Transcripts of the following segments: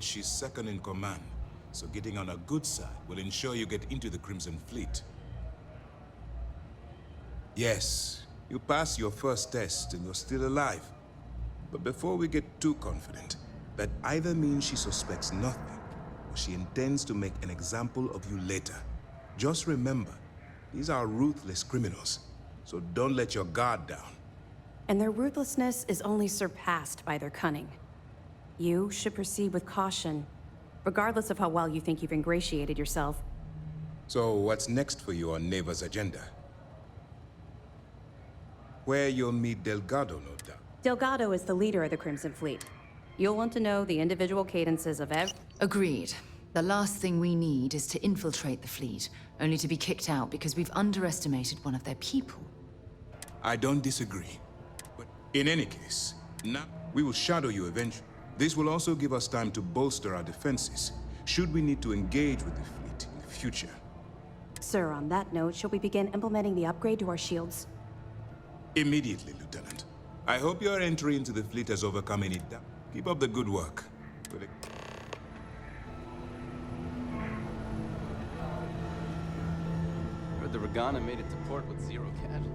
She's second in command, so getting on a good side will ensure you get into the Crimson Fleet. Yes, you passed your first test and you're still alive. But before we get too confident, that either means she suspects nothing, or she intends to make an example of you later. Just remember, these are ruthless criminals, so don't let your guard down. And their ruthlessness is only surpassed by their cunning. You should proceed with caution, regardless of how well you think you've ingratiated yourself. So what's next for you on Neva's agenda? Where you'll meet Delgado, no doubt. Delgado is the leader of the Crimson Fleet. You'll want to know the individual cadences of every... Agreed. The last thing we need is to infiltrate the fleet, only to be kicked out because we've underestimated one of their people. I don't disagree. But in any case, now we will shadow you eventually. This will also give us time to bolster our defenses, should we need to engage with the fleet in the future. Sir, on that note, shall we begin implementing the upgrade to our shields? Immediately, Lieutenant. I hope your entry into the fleet has overcome any doubt. Keep up the good work. Heard the Regana made it to port with 0 casualties.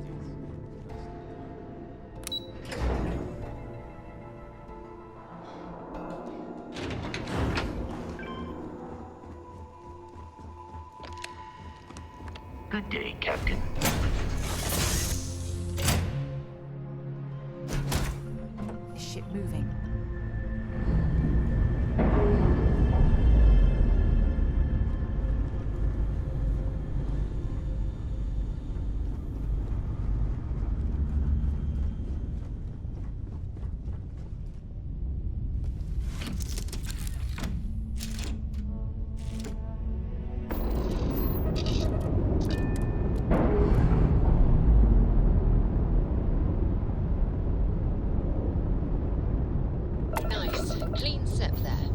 Good day, Captain. Is ship moving? Nice. Clean sep there.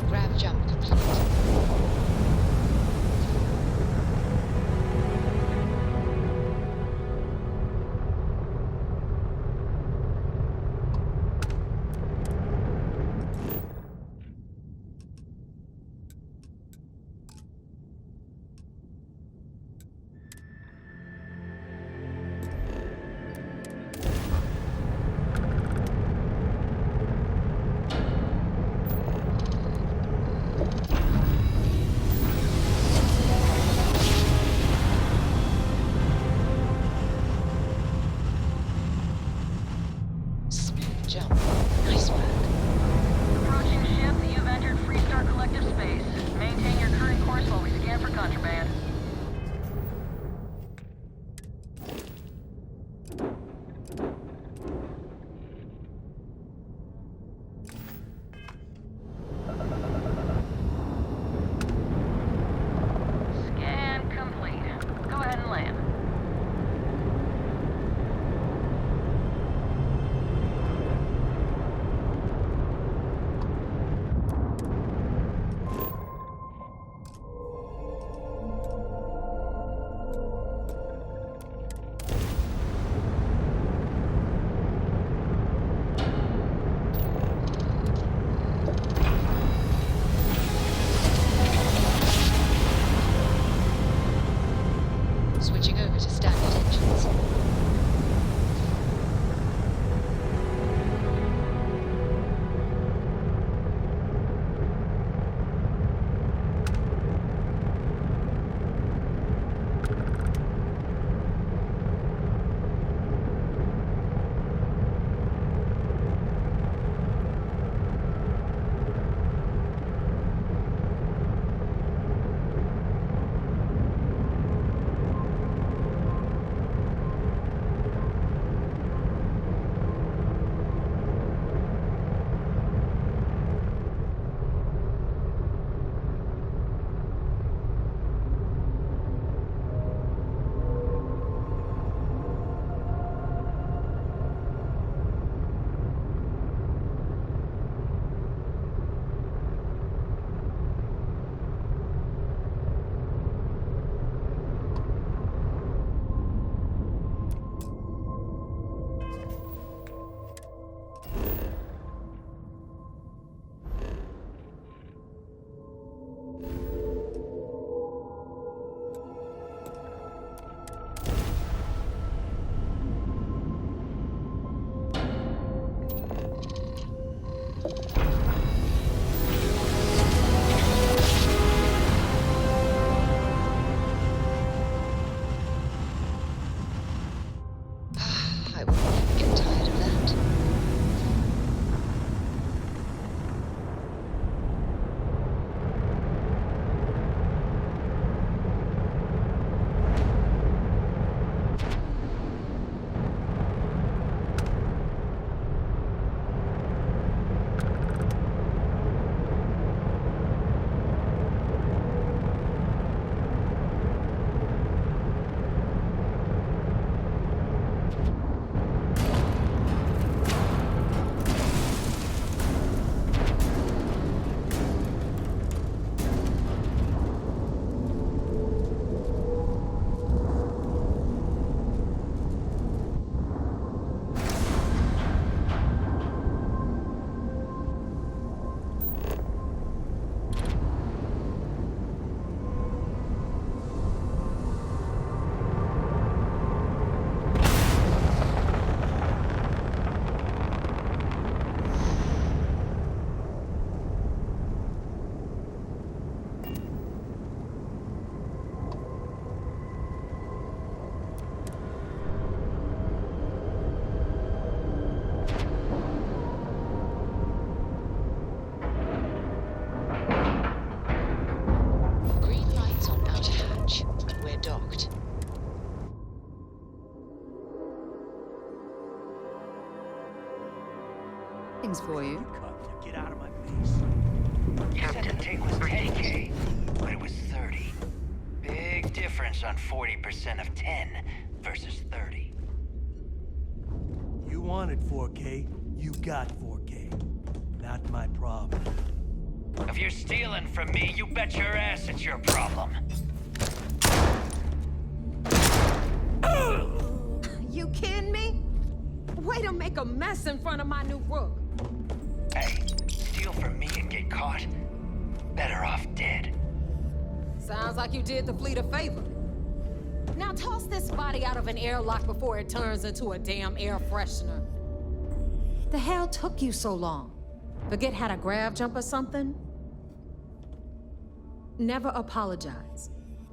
Grav jump complete. Smooth jump. Nice work. Approaching ship, you've entered Freestar Collective space. Maintain your current course while we scan for contraband. Scan complete. Go ahead and land. Switching over to standard engines. savings for you. Get out of my face. You said the take was 10K, but it was 30. Big difference on 40% of 10 versus 30. You wanted 4K, you got 4K. Not my problem. If you're stealing from me, you bet your ass it's your problem. You kidding me? Way to make a mess in front of my new rook. Hey, steal from me and get caught. Better off dead. Sounds like you did the fleet a favor. Now toss this body out of an airlock before it turns into a damn air freshener. The hell took you so long? Forget how to grav jump or something? Never apologize.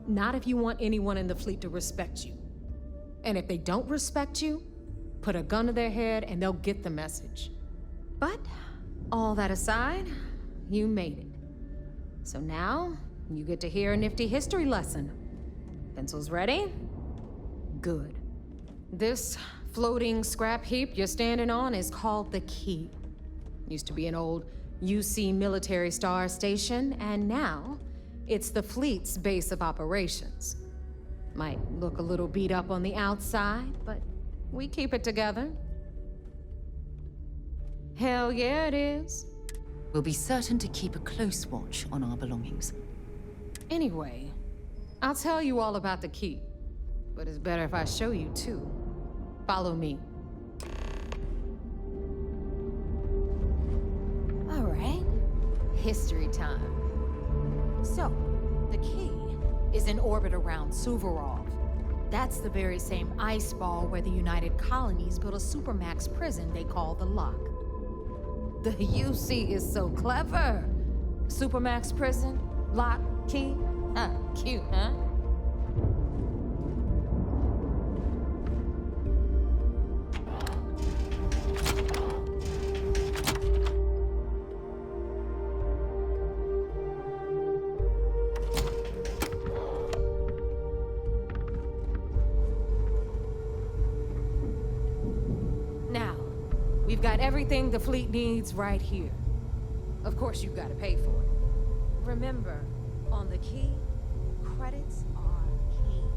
Not if you want anyone in the fleet to respect you. And if they don't respect you, put a gun to their head and they'll get the message. But, all that aside, you made it. So now, you get to hear a nifty history lesson. Pencils ready? Good. This floating scrap heap you're standing on is called the Key. Used to be an old UC military star station, and now it's the fleet's base of operations. Might look a little beat up on the outside, but we keep it together. Hell yeah, it is. We'll be certain to keep a close watch on our belongings. Anyway, I'll tell you all about the Key, but it's better if I show you too. Follow me. All right, history time. So, the Key is in orbit around Suvorov. That's the very same ice ball where the United Colonies built a supermax prison they call the Lock. The UC is so clever. Supermax prison, Lock, Key. Cute, huh? Now, we've got everything the fleet needs right here. Of course, you've got to pay for it. Remember, on the Key, credits are king.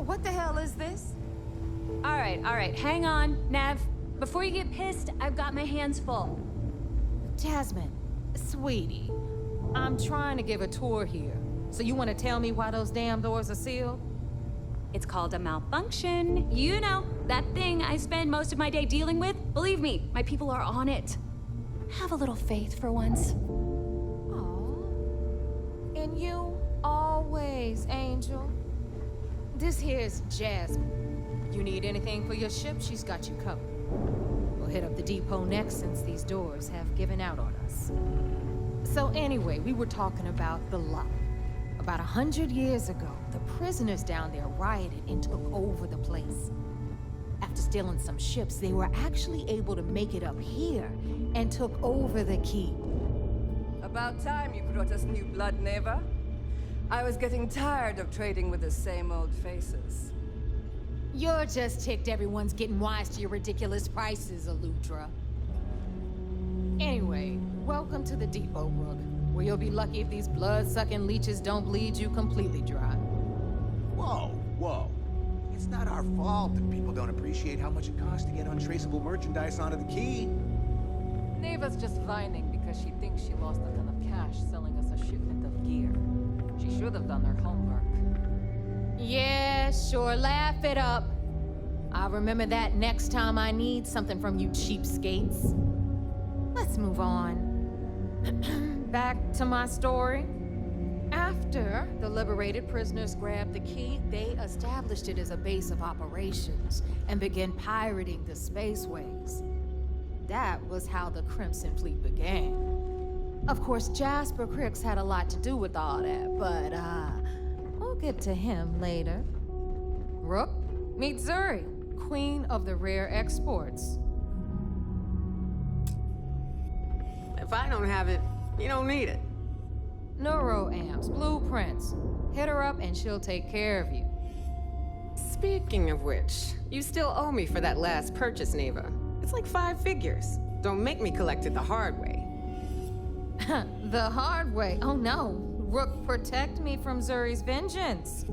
What the hell is this? All right, hang on, Nev. Before you get pissed, I've got my hands full. Jasmine, sweetie, I'm trying to give a tour here. So you want to tell me why those damn doors are sealed? It's called a malfunction. You know, that thing I spend most of my day dealing with. Believe me, my people are on it. Have a little faith for once. Aww. And you always, Angel. This here's Jasmine. You need anything for your ship, she's got you covered. We'll hit up the depot next since these doors have given out on us. So anyway, we were talking about the Lock. About 100 years ago, the prisoners down there rioted and took over the place. After stealing some ships, they were actually able to make it up here and took over the Key. About time you brought us new blood, Neva. I was getting tired of trading with the same old faces. You're just ticked everyone's getting wise to your ridiculous prices, Elutra. Anyway, welcome to the depot, Rook, where you'll be lucky if these blood-sucking leeches don't bleed you completely dry. Whoa. It's not our fault that people don't appreciate how much it costs to get untraceable merchandise onto the Key. Neva's just whining because she thinks she lost a ton of cash selling us a shipment of gear. She should have done her homework. Yeah, sure, laugh it up. I'll remember that next time I need something from you cheapskates. Let's move on. Back to my story. After the liberated prisoners grabbed the key, they established it as a base of operations and began pirating the spaceways. That was how the Crimson Fleet began. Of course, Jasper Cricks had a lot to do with all that, but we'll get to him later. Rook, meet Zuri, queen of the rare exports. If I don't have it, you don't need it. Neuroamps, blueprints. Hit her up and she'll take care of you. Speaking of which, you still owe me for that last purchase, Neva. It's like 5 figures. Don't make me collect it the hard way. The hard way? Oh no. Rook, protect me from Zuri's vengeance.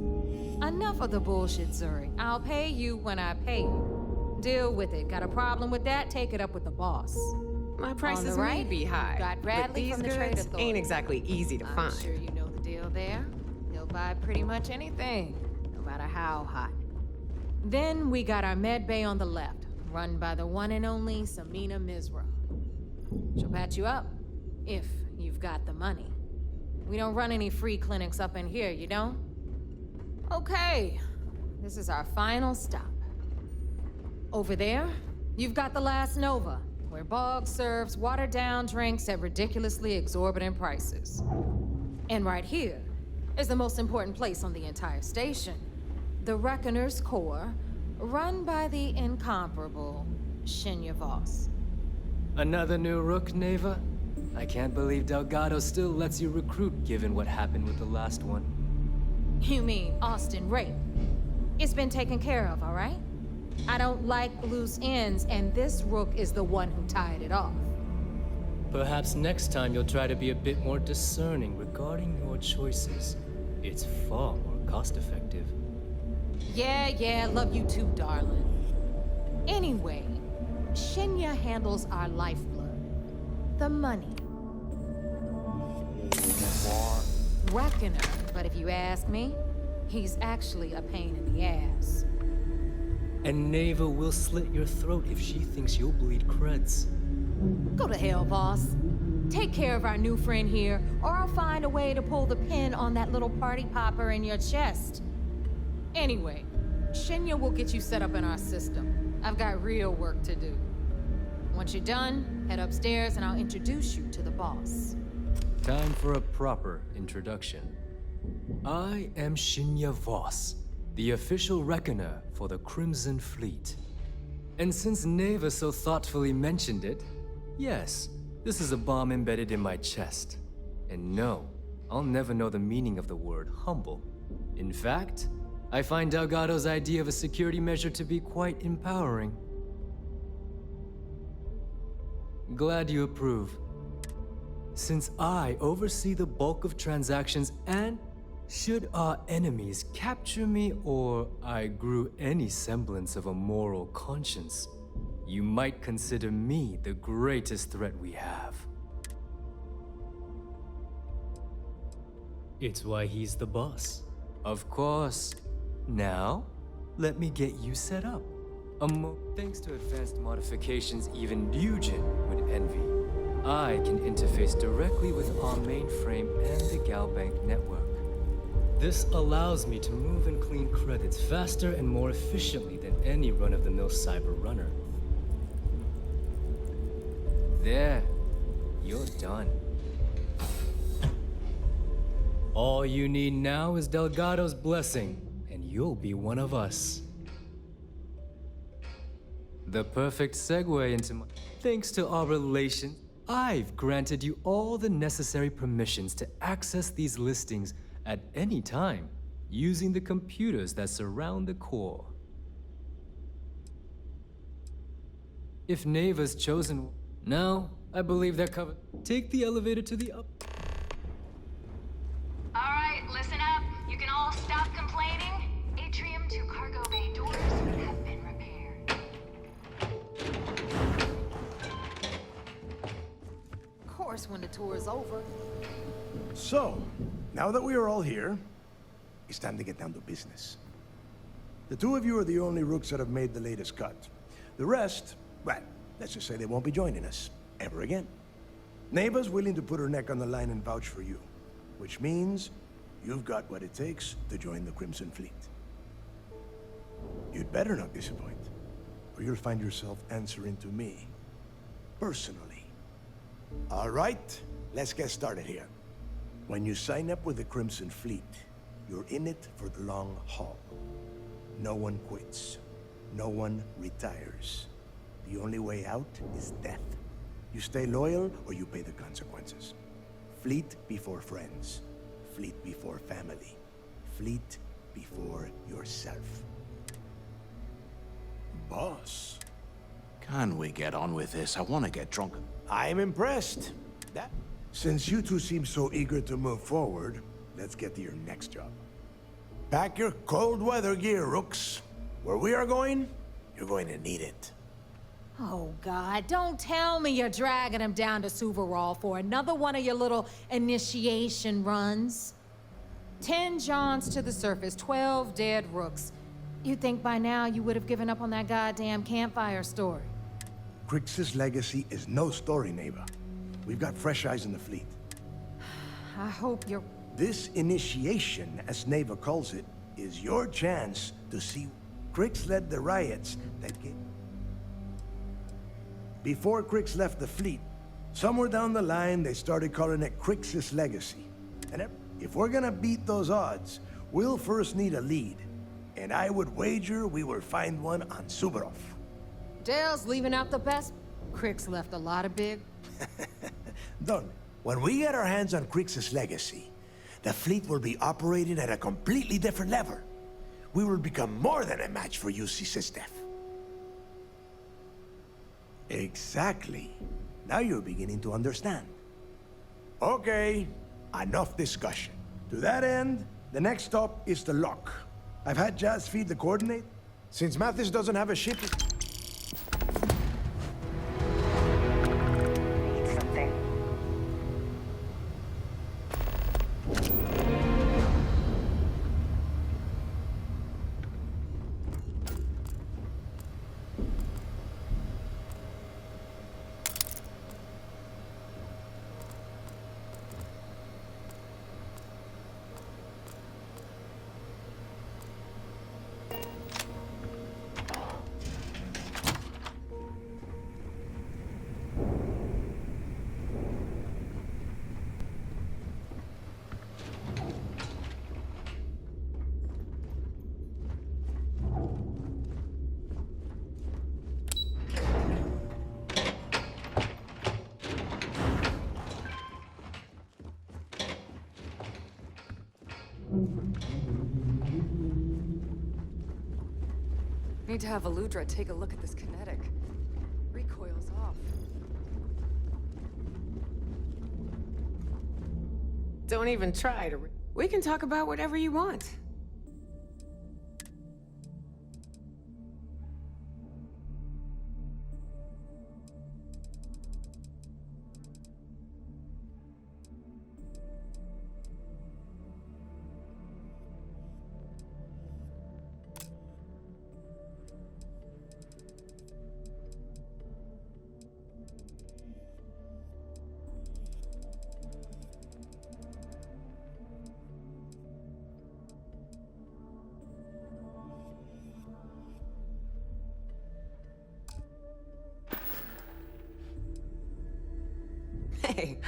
Enough of the bullshit, Zuri. I'll pay you when I pay you. Deal with it. Got a problem with that? Take it up with the boss. My prices right, may be high, got but Bradley these from the Trade goods Authority. ain't exactly easy to I'm find. sure you know the deal there. He'll buy pretty much anything, no matter how hot. Then we got our med bay on the left, run by the one and only Samina Misra. She'll patch you up, if you've got the money. We don't run any free clinics up in here, you don't? Okay, this is our final stop. Over there, you've got the Last Nova, where Bog serves watered-down drinks at ridiculously exorbitant prices. And right here is the most important place on the entire station, the Reckoner's Core, run by the incomparable Shinya Voss. Another new Rook, Neva? I can't believe Delgado still lets you recruit given what happened with the last one. You mean Austin Rape? It's been taken care of, all right? I don't like loose ends, and this Rook is the one who tied it off. Perhaps next time you'll try to be a bit more discerning regarding your choices. It's far more cost-effective. Yeah, love you too, darling. Anyway, Shinya handles our lifeblood. The money. Reckoner, but if you ask me, he's actually a pain in the ass. And Neva will slit your throat if she thinks you'll bleed creds. Go to hell, boss. Take care of our new friend here, or I'll find a way to pull the pin on that little party popper in your chest. Anyway, Shinya will get you set up in our system. I've got real work to do. Once you're done, head upstairs and I'll introduce you to the boss. Time for a proper introduction. I am Shinya Voss, the official reckoner for the Crimson Fleet. And since Neva so thoughtfully mentioned it, yes, this is a bomb embedded in my chest. And no, I'll never know the meaning of the word humble. In fact, I find Delgado's idea of a security measure to be quite empowering. Glad you approve. Since I oversee the bulk of transactions and should our enemies capture me or I grew any semblance of a moral conscience, you might consider me the greatest threat we have. It's why he's the boss. Of course. Now, let me get you set up. Thanks to advanced modifications even Ryujin would envy, I can interface directly with our mainframe and the Galbank network. This allows me to move and clean credits faster and more efficiently than any run-of-the-mill cyber runner. There, you're done. All you need now is Delgado's blessing, and you'll be one of us. The perfect segue into my... Thanks to our relation, I've granted you all the necessary permissions to access these listings at any time, using the computers that surround the core. If Neva's chosen... Now, I believe they're covered. Take the elevator to the up... Alright, listen up. You can all stop complaining. Atrium to cargo bay doors have been repaired. Of course, when the tour is over. So, now that we are all here, it's time to get down to business. The two of you are the only rooks that have made the latest cut. The rest, well, let's just say they won't be joining us ever again. Neva's willing to put her neck on the line and vouch for you, which means you've got what it takes to join the Crimson Fleet. You'd better not disappoint, or you'll find yourself answering to me, personally. All right, let's get started here. When you sign up with the Crimson Fleet, you're in it for the long haul. No one quits. No one retires. The only way out is death. You stay loyal or you pay the consequences. Fleet before friends. Fleet before family. Fleet before yourself. Boss. Can we get on with this? I want to get drunk. I'm impressed. Since you two seem so eager to move forward, let's get to your next job. Pack your cold weather gear, Rooks. Where we are going, you're going to need it. Oh, God, don't tell me you're dragging him down to Suvarall for another one of your little initiation runs. 10 Johns to the surface, 12 dead Rooks. You'd think by now you would have given up on that goddamn campfire story. Crix's legacy is no story, Neva. We've got fresh eyes in the fleet. I hope you're... This initiation, as Neva calls it, is your chance to see Crix led the riots that came... Before Crix left the fleet, somewhere down the line, they started calling it Crix's legacy. And if we're gonna beat those odds, we'll first need a lead. And I would wager we will find one on Suvorov. Dale's leaving out the best. Crix left a lot of big... Done. When we get our hands on Crix's legacy, the fleet will be operating at a completely different level. We will become more than a match for UC Systef. Exactly. Now you're beginning to understand. Okay, enough discussion. To that end, the next stop is the lock. I've had Jazz feed the coordinate. Since Mathis doesn't have a ship... Need to have Aludra take a look at this kinetic. Recoil's off. Don't even try to... We can talk about whatever you want. Hey.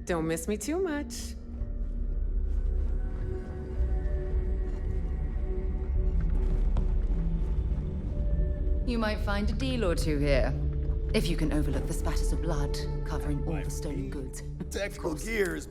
Don't miss me too much. You might find a deal or two here. If you can overlook the spatters of blood covering all the stolen goods. Technical gears.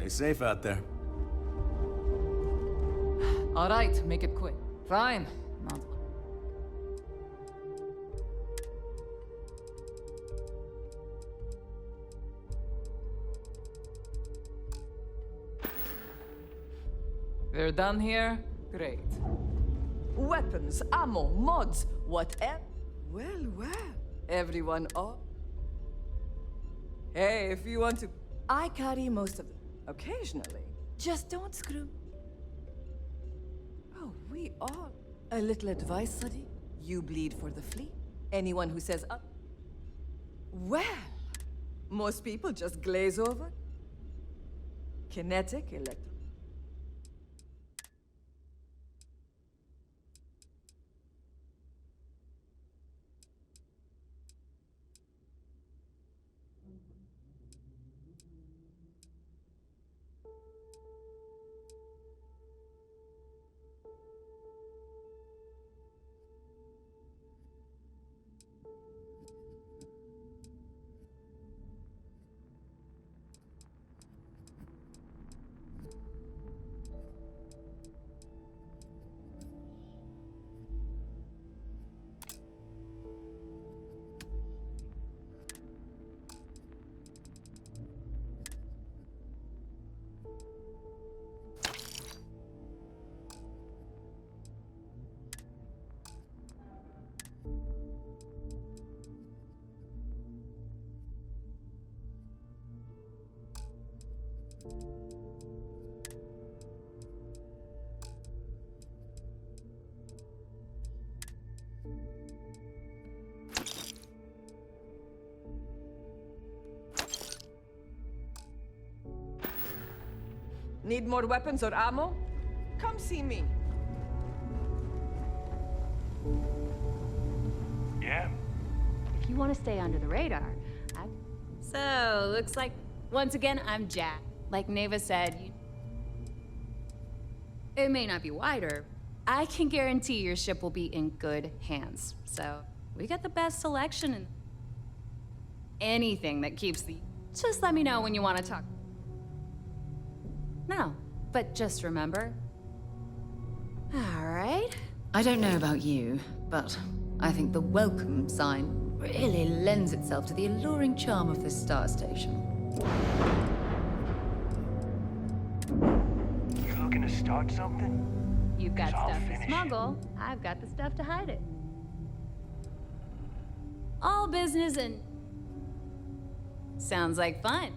Stay safe out there. All right, make it quick. Fine. Not. We're done here? Great. Weapons, ammo, mods, whatever. Well, well. Everyone up? Hey, if you want to... I carry most of them. Occasionally. Just don't screw... Oh, we all... A little advice, Sadi? You bleed for the fleet. Anyone who says up... Well... Most people just glaze over. Kinetic, electric... Need more weapons or ammo? Come see me. Yeah? If you want to stay under the radar, So, looks like, once again, I'm Jack. Like Neva said, it may not be wider. I can guarantee your ship will be in good hands. So, we got the best selection and anything that keeps the... Just let me know when you want to talk. No, but just remember. All right. I don't know about you, but I think the welcome sign really lends itself to the alluring charm of this star station. You looking to start something? You've got 'Cause I'll stuff to finish it. smuggle. I've got the stuff to hide it. All business and... Sounds like fun.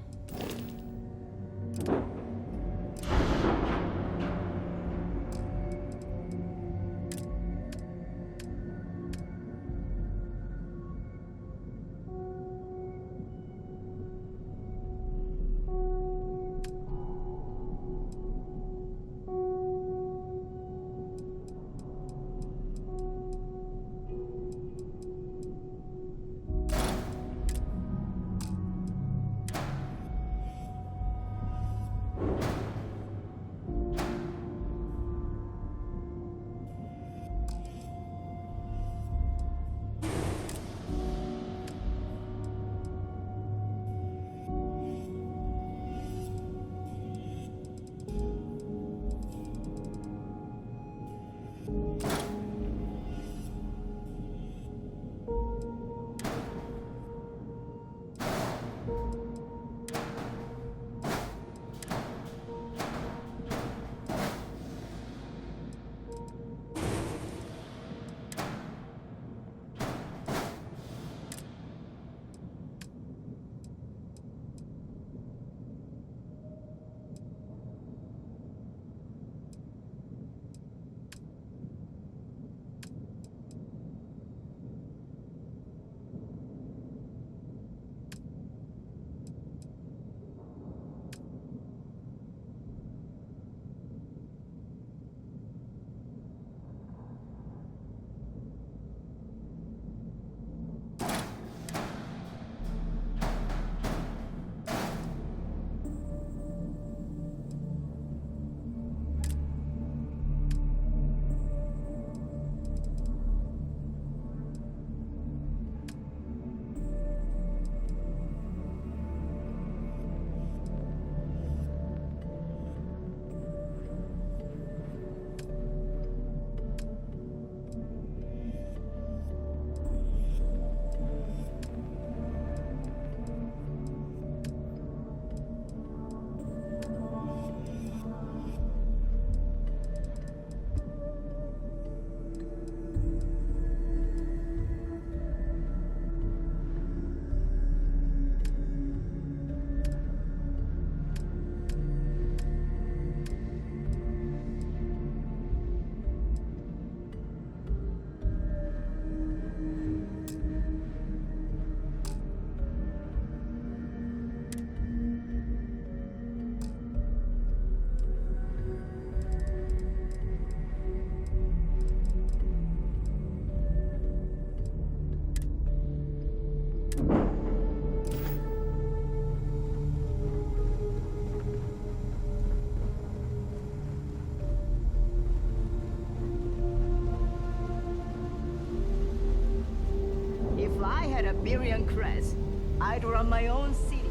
Tiberian crest. I'd run my own city,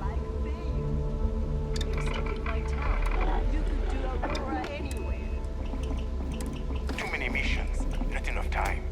like Bayou. Except in my town, you could do Aurora anywhere. Too many missions, not enough time.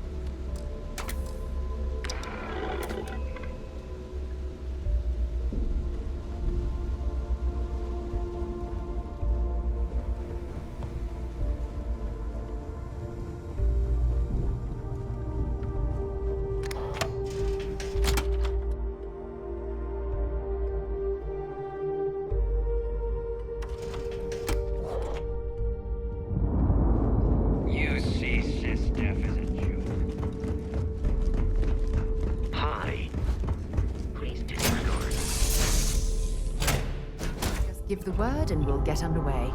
You see Sysdef as a joke. Hi. Please do ignore it. Just give the word and we'll get underway.